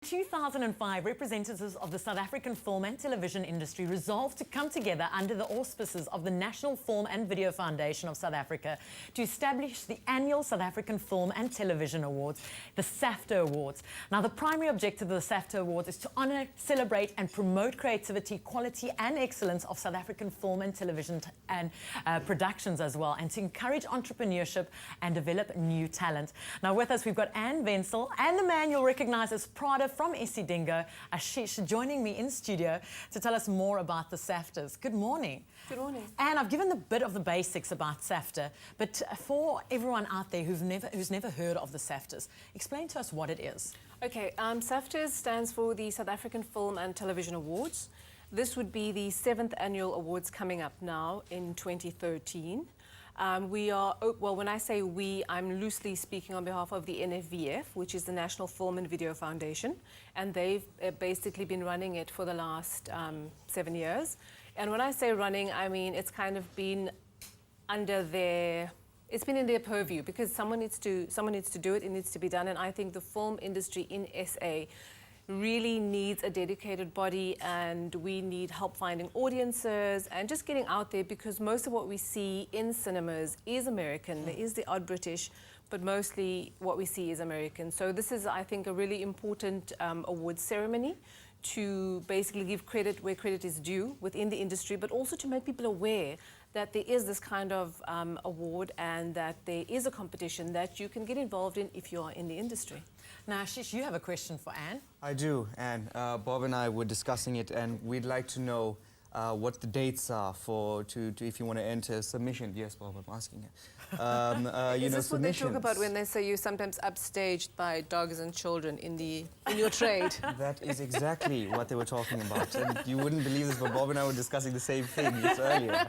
2005, representatives of the South African film and television industry resolved to come together under the auspices of the National Film and Video Foundation of South Africa to establish the annual South African Film and Television Awards, the SAFTA Awards. Now, the primary objective of the SAFTA Awards is to honour, celebrate and promote creativity, quality and excellence of South African film and television and productions as well, and to encourage entrepreneurship and develop new talent. Now, with us, we've got Anne Wenzel and the man you'll recognise as Prada from Isidingo, Ashish, joining me in studio to tell us more about the SAFTAs. Good morning. Good morning. And I've given a bit of the basics about SAFTA, but for everyone out there who's never heard of the SAFTAs, explain to us what it is. Okay, SAFTA stands for the South African Film and Television Awards. This would be the 7th annual awards coming up now in 2013. Well, when I say we, I'm loosely speaking on behalf of the NFVF, which is the National Film and Video Foundation, and they've basically been running it for the last 7 years. And when I say running, I mean it's kind of been under their, it's been in their purview, because someone needs to do it, it needs to be done, and I think the film industry in SA really needs a dedicated body, and we need help finding audiences and just getting out there, because most of what we see in cinemas is American. There is the odd British, but mostly what we see is American. So this is, I think, a really important awards ceremony to basically give credit where credit is due within the industry, but also to make people aware that there is this kind of award, and that there is a competition that you can get involved in if you are in the industry. Now, Ashish, you have a question for Anne. I do, Anne. Bob and I were discussing it, and we'd like to know what the dates are for if you want to enter submission. Yes, Bob, I'm asking you. Is this what they talk about when they say you're sometimes upstaged by dogs and children in your trade? That is exactly what they were talking about, and you wouldn't believe this, but Bob and I were discussing the same thing just earlier.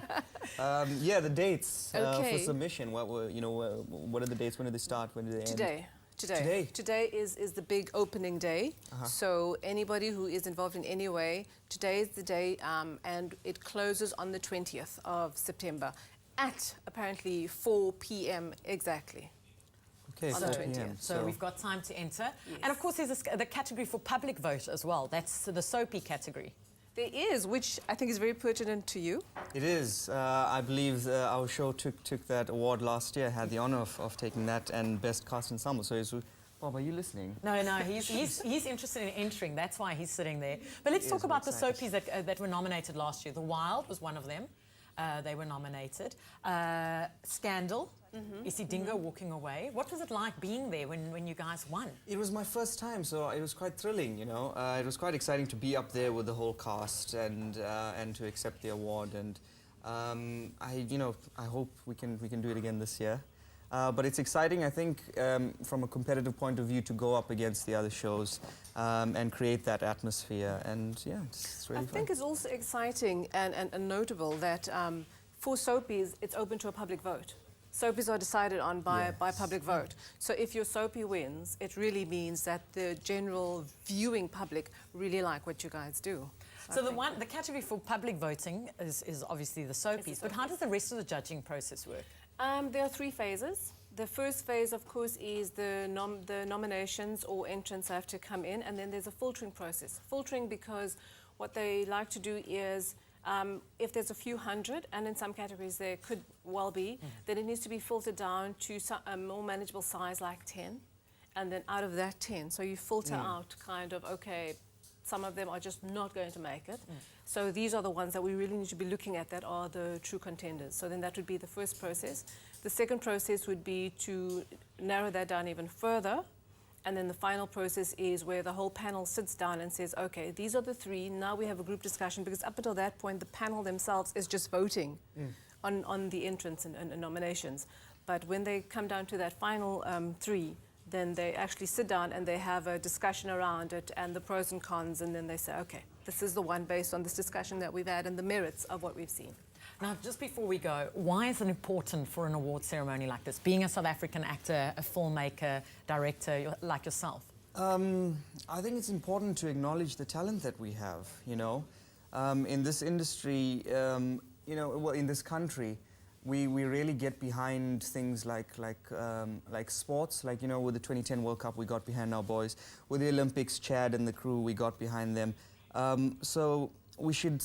Yeah, the dates for submission. What are the dates? When do they start? When do they end? Today is the big opening day. So anybody who is involved in any way, today is the day, and it closes on the 20th of September at apparently 4 p.m. exactly. Okay, on the 20th. So we've got time to enter. Yes. And of course there's the category for public vote as well. That's the soapie category. There is, which I think is very pertinent to you. It is. I believe our show took that award last year, had the honour of taking that, and Best Cast Ensemble. So, Bob, are you listening? No, he's interested in entering. That's why he's sitting there. But let's talk about the soapies that were nominated last year. The Wild was one of them. They were nominated. Scandal, Isidingo Walking Away. What was it like being there when you guys won? It was my first time, so it was quite thrilling, you know. It was quite exciting to be up there with the whole cast and to accept the award. And I hope we can do it again this year. But it's exciting, I think, from a competitive point of view, to go up against the other shows and create that atmosphere. And yeah, it's really fun. I think it's also exciting and notable that for soapies, it's open to a public vote. Soapies are decided on by public vote. So if your soapie wins, it really means that the general viewing public really like what you guys do. So the category for public voting is obviously the soapies, but how does the rest of the judging process work? There are 3 phases. The first phase, of course, is the nominations or entrants have to come in, and then there's a filtering process. Filtering because what they like to do is, if there's a few hundred, and in some categories there could well be, then it needs to be filtered down to a more manageable size, like 10, and then out of that 10, so you filter out kind of, okay, some of them are just not going to make it. So these are the ones that we really need to be looking at that are the true contenders. So then that would be the first process. The second process would be to narrow that down even further. And then the final process is where the whole panel sits down and says, okay, these are the 3. Now we have a group discussion, because up until that point, the panel themselves is just voting on the entrants and nominations. But when they come down to that final 3, then they actually sit down and they have a discussion around it and the pros and cons, and then they say, okay, this is the one based on this discussion that we've had and the merits of what we've seen. Now, just before we go, why is it important for an award ceremony like this, being a South African actor, a filmmaker, director like yourself? I think it's important to acknowledge the talent that we have, you know. In this industry, well, in this country, we really get behind things like sports, like, you know, with the 2010 World Cup, we got behind our boys. With the Olympics, Chad and the crew, we got behind them. So we should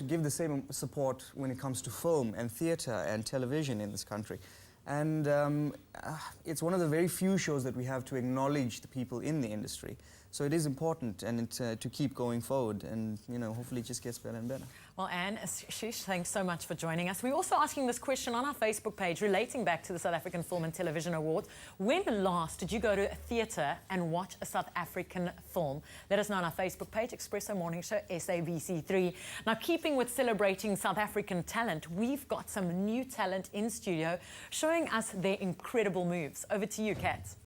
give the same support when it comes to film and theatre and television in this country. And it's one of the very few shows that we have to acknowledge the people in the industry. So it is important, and to keep going forward, and, you know, hopefully it just gets better and better. Well, Anne, Ashish, thanks so much for joining us. We're also asking this question on our Facebook page relating back to the South African Film and Television Awards. When last did you go to a theatre and watch a South African film? Let us know on our Facebook page, Expresso Morning Show, SABC3. Now, keeping with celebrating South African talent, we've got some new talent in studio showing us their incredible moves. Over to you, Kat.